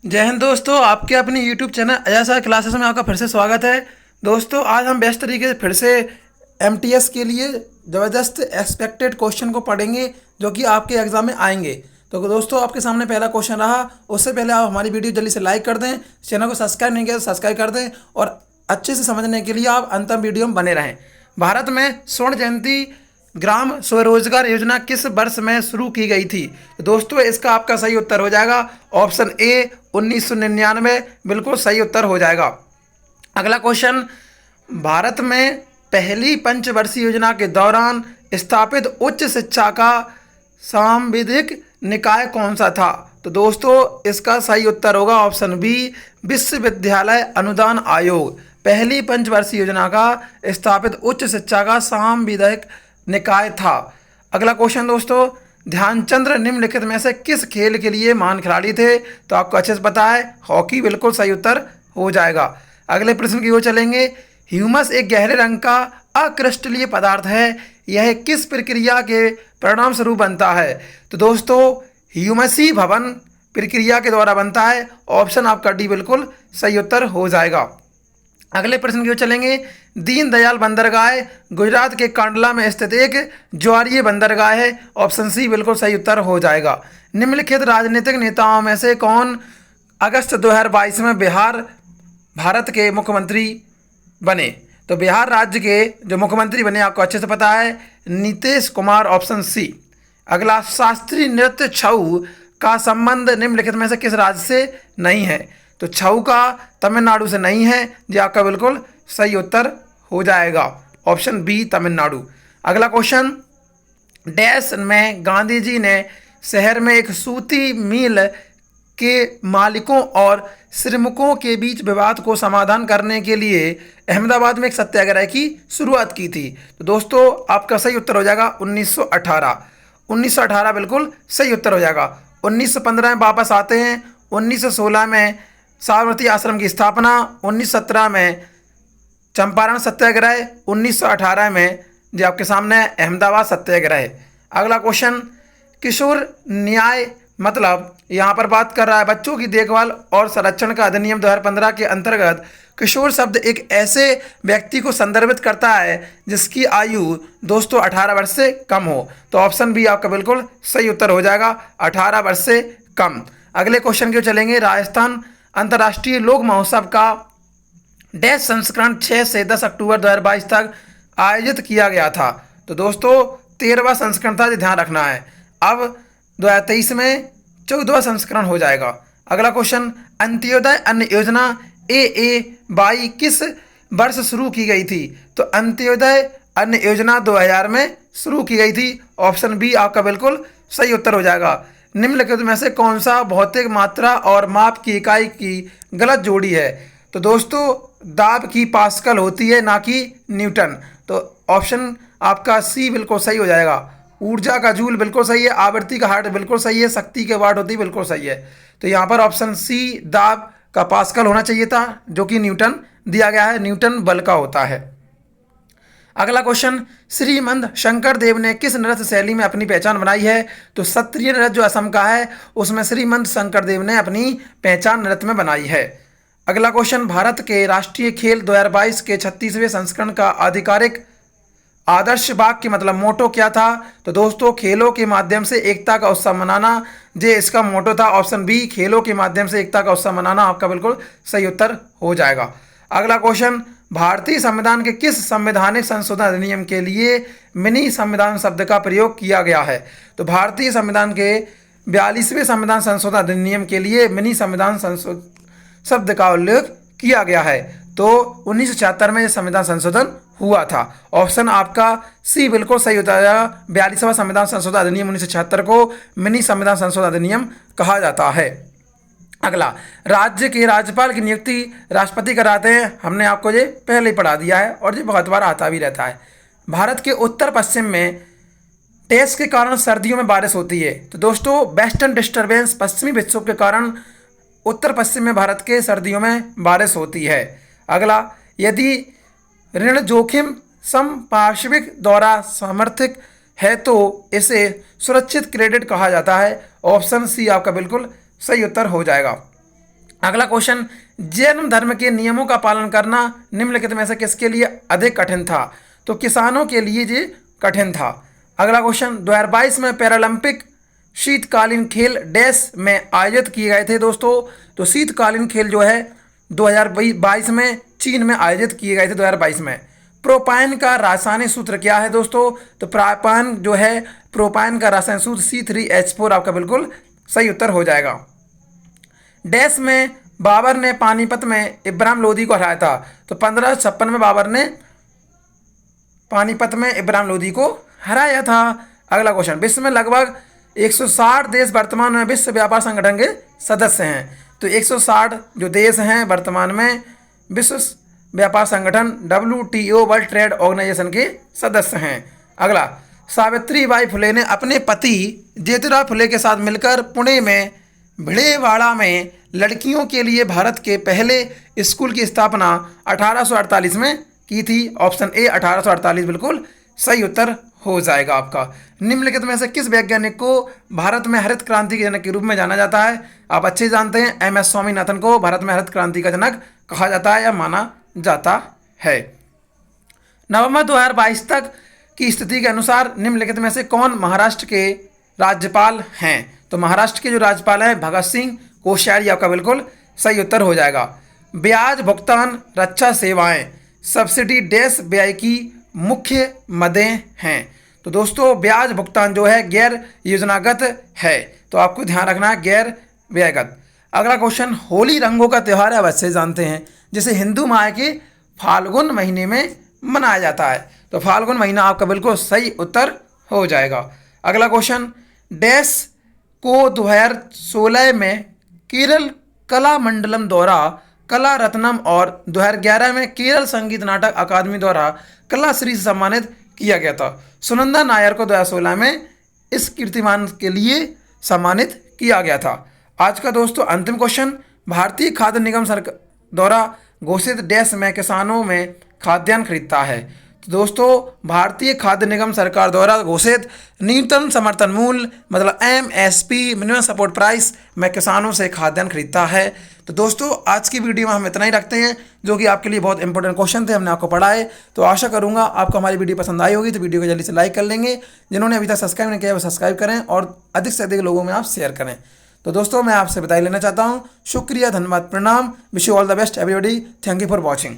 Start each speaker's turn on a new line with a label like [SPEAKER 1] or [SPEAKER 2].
[SPEAKER 1] जय हिंद दोस्तों, आपके अपनी यूट्यूब चैनल अजय क्लासेस में आपका फिर से स्वागत है। दोस्तों, आज हम बेस्ट तरीके से फिर से एमटीएस के लिए ज़बरदस्त एक्सपेक्टेड क्वेश्चन को पढ़ेंगे जो कि आपके एग्जाम में आएंगे। तो दोस्तों, आपके सामने पहला क्वेश्चन रहा। उससे पहले आप हमारी वीडियो जल्दी से लाइक कर दें, चैनल को सब्सक्राइब नहीं किया तो सब्सक्राइब कर दें और अच्छे से समझने के लिए आप अंतिम वीडियो में बने रहें। भारत में स्वर्ण जयंती ग्राम स्वरोजगार योजना किस वर्ष में शुरू की गई थी? तो दोस्तों, इसका आपका सही उत्तर हो जाएगा ऑप्शन ए 1999। बिल्कुल सही उत्तर हो जाएगा। अगला क्वेश्चन, भारत में पहली पंचवर्षीय योजना के दौरान स्थापित उच्च शिक्षा का सांविधिक निकाय कौन सा था? तो दोस्तों, इसका सही उत्तर होगा ऑप्शन बी विश्वविद्यालय अनुदान आयोग। पहली पंचवर्षीय योजना का स्थापित उच्च शिक्षा का सांविधिक निकाय था। अगला क्वेश्चन दोस्तों, ध्यानचंद निम्नलिखित में से किस खेल के लिए महान खिलाड़ी थे? तो आपको अच्छे से पता है, हॉकी। बिल्कुल सही उत्तर हो जाएगा। अगले प्रश्न की ओर चलेंगे। ह्यूमस एक गहरे रंग का अक्रिस्टलीय पदार्थ है। यह किस प्रक्रिया के परिणाम स्वरूप बनता है? तो दोस्तों, ह्यूमसी भवन प्रक्रिया के द्वारा बनता है। ऑप्शन आपका डी बिल्कुल सही उत्तर हो जाएगा। अगले प्रश्न की ओर चलेंगे। दीनदयाल बंदरगाह गुजरात के कांडला में स्थित एक ज्वारीय बंदरगाह है। ऑप्शन सी बिल्कुल सही उत्तर हो जाएगा। निम्नलिखित राजनीतिक नेताओं में से कौन अगस्त 2022 में बिहार भारत के मुख्यमंत्री बने? तो बिहार राज्य के जो मुख्यमंत्री बने, आपको अच्छे से पता है, नीतीश कुमार। Option C. अगला, शास्त्रीय नृत्य छऊ का संबंध निम्नलिखित में से किस राज्य से नहीं है? तो छऊ का तमिलनाडु से नहीं है। जी आपका बिल्कुल सही उत्तर हो जाएगा ऑप्शन बी तमिलनाडु। अगला क्वेश्चन, डैश में गांधी जी ने शहर में एक सूती मिल के मालिकों और श्रमिकों के बीच विवाद को समाधान करने के लिए अहमदाबाद में एक सत्याग्रह की शुरुआत की थी? तो दोस्तों, आपका सही उत्तर हो जाएगा 1918। 1918 बिल्कुल सही उत्तर हो जाएगा। 1915 में वापस आते हैं। 1916 में साबरमती आश्रम की स्थापना। 1917 में चंपारण सत्याग्रह। 1918 में जो आपके सामने है अहमदाबाद सत्याग्रह। अगला क्वेश्चन, किशोर न्याय मतलब यहाँ पर बात कर रहा है बच्चों की देखभाल और संरक्षण का अधिनियम 2015 के अंतर्गत किशोर शब्द एक ऐसे व्यक्ति को संदर्भित करता है जिसकी आयु दोस्तों 18 वर्ष से कम हो। तो ऑप्शन बी आपका बिल्कुल सही उत्तर हो जाएगा, 18 वर्ष से कम। अगले क्वेश्चन के चलेंगे। राजस्थान अंतर्राष्ट्रीय लोक महोत्सव का डैश संस्करण 6 से 10 अक्टूबर 2022 तक आयोजित किया गया था? तो दोस्तों, 13वां संस्करण था, ध्यान रखना है। अब 2023 में 14वां संस्करण हो जाएगा। अगला क्वेश्चन, अंत्योदय अन्न योजना AA22 किस वर्ष शुरू की गई थी? तो अंत्योदय अन्न योजना 2000 में शुरू की गई थी। ऑप्शन बी आपका बिल्कुल सही उत्तर हो जाएगा। निम्नलिखित में से कौन सा भौतिक मात्रा और माप की इकाई की गलत जोड़ी है? तो दोस्तों, दाब की पास्कल होती है, ना कि न्यूटन। तो ऑप्शन आपका सी बिल्कुल सही हो जाएगा। ऊर्जा का जूल बिल्कुल सही है। आवृत्ति का हर्ट्ज बिल्कुल सही है। शक्ति के वाट होती है बिल्कुल सही है। तो यहाँ पर ऑप्शन सी दाब का पास्कल होना चाहिए था, जो कि न्यूटन दिया गया है। न्यूटन बल का होता है। अगला क्वेश्चन, श्रीमंत शंकर देव ने किस नृत्य शैली में अपनी पहचान बनाई है? तो सत्रिय नृत्य जो असम का है, उसमें श्रीमंत शंकर देव ने अपनी पहचान नृत्य में बनाई है। अगला क्वेश्चन, भारत के राष्ट्रीय खेल 2022 के 36वें संस्करण का आधिकारिक आदर्श वाक्य मतलब मोटो क्या था? तो दोस्तों, खेलों के माध्यम से एकता का उत्सव मनाना, जे इसका मोटो था। ऑप्शन बी खेलों के माध्यम से एकता का उत्सव मनाना आपका बिल्कुल सही उत्तर हो जाएगा। अगला क्वेश्चन, भारतीय संविधान के किस संवैधानिक संशोधन अधिनियम के लिए मिनी संविधान शब्द का प्रयोग किया गया है? तो भारतीय संविधान के 42वें संविधान संशोधन अधिनियम के लिए मिनी संविधान शब्द का उल्लेख किया गया है। तो 1976 में संविधान संशोधन हुआ था। ऑप्शन आपका सी बिल्कुल सही होता है। 42वां संविधान संशोधन अधिनियम 1976 को मिनी संविधान संशोधन अधिनियम कहा जाता है। अगला, राज्य के राज्यपाल की नियुक्ति राष्ट्रपति कराते हैं। हमने आपको ये पहले ही पढ़ा दिया है और ये बहुत बार आता भी रहता है। भारत के उत्तर पश्चिम में टेस्ट के कारण सर्दियों में बारिश होती है। तो दोस्तों, वेस्टर्न डिस्टर्बेंस पश्चिमी विक्षोभ के कारण उत्तर पश्चिम में भारत के सर्दियों में बारिश होती है। अगला, यदि ऋण जोखिम समपार्श्विक द्वारा समर्थित है तो इसे सुरक्षित क्रेडिट कहा जाता है। ऑप्शन सी आपका बिल्कुल सही उत्तर हो जाएगा। अगला क्वेश्चन, जैन धर्म के नियमों का पालन करना निम्नलिखित में से किसके लिए अधिक कठिन था? तो किसानों के लिए ये कठिन था। अगला क्वेश्चन, 2022 में पैरालंपिक शीतकालीन खेल डैश में आयोजित किए गए थे दोस्तों। तो शीतकालीन खेल जो है 2022 में चीन में आयोजित किए गए थे 2022 में। प्रोपाइन का रासायनिक सूत्र क्या है दोस्तों? तो प्रोपाइन का रासायनिक सूत्र C3H4 आपका बिल्कुल सही उत्तर हो जाएगा। डैश में बाबर ने पानीपत में इब्राहिम लोदी को हराया था। तो 1556 में बाबर ने पानीपत में इब्राहिम लोदी को हराया था। अगला क्वेश्चन, विश्व में लगभग 160 देश वर्तमान में विश्व व्यापार संगठन के सदस्य हैं। तो 160 जो देश हैं वर्तमान में विश्व व्यापार संगठन WTO वर्ल्ड ट्रेड ऑर्गेनाइजेशन के सदस्य हैं। अगला, सावित्रीबाई फुले ने अपने पति ज्योतिराव फुले के साथ मिलकर पुणे में भिड़ेवाड़ा में लड़कियों के लिए भारत के पहले स्कूल की स्थापना 1848 में की थी। ऑप्शन ए 1848 बिल्कुल सही उत्तर हो जाएगा आपका। निम्नलिखित में से किस वैज्ञानिक को भारत में हरित क्रांति के जनक के रूप में जाना जाता है? आप अच्छे जानते हैं, MS स्वामीनाथन को भारत में हरित क्रांति का जनक कहा जाता है या माना जाता है। नवंबर 2022 तक की स्थिति के अनुसार निम्नलिखित में से कौन महाराष्ट्र के राज्यपाल हैं? तो महाराष्ट्र के जो राज्यपाल हैं भगत सिंह कोश्यारी आपका बिल्कुल सही उत्तर हो जाएगा। ब्याज भुगतान रक्षा सेवाएं सब्सिडी डैश व्यय की मुख्य मदें हैं। तो दोस्तों ब्याज भुगतान जो है गैर योजनागत है, तो आपको ध्यान रखना है गैर व्ययगत। अगला क्वेश्चन, होली रंगों का त्यौहार है, अवश्य जानते हैं, जिसे हिंदू माह के फाल्गुन महीने में मनाया जाता है। तो फाल्गुन महीना आपका बिल्कुल सही उत्तर हो जाएगा। अगला क्वेश्चन, डैश को 2016 में केरल कला मंडलम द्वारा कला रत्नम और 2011 में केरल संगीत नाटक अकादमी द्वारा कला श्री से सम्मानित किया गया था। सुनंदा नायर को 2016 में इस कीर्तिमान के लिए सम्मानित किया गया था। आज का दोस्तों अंतिम क्वेश्चन, भारतीय खाद्य निगम सरकार द्वारा घोषित डैश में किसानों में खाद्यान्न खरीदता है। तो दोस्तों भारतीय खाद्य निगम सरकार द्वारा घोषित न्यूनतम समर्थन मूल्य मतलब MSP मिनिमम सपोर्ट प्राइस में किसानों से खाद्यान्न खरीदता है। तो दोस्तों आज की वीडियो में हम इतना ही रखते हैं, जो कि आपके लिए बहुत इंपॉर्टेंट क्वेश्चन थे, हमने आपको पढ़ाए। तो आशा करूंगा आपको हमारी वीडियो पसंद आई होगी। तो वीडियो को जल्दी से लाइक कर लेंगे, जिन्होंने अभी तक सब्सक्राइब नहीं किया वो सब्सक्राइब करें और अधिक से अधिक लोगों में आप शेयर करें। तो दोस्तों मैं आपसे बधाई लेना चाहता हूँ। शुक्रिया, धन्यवाद, प्रणाम। Wish you all the best everybody. Thank you for watching.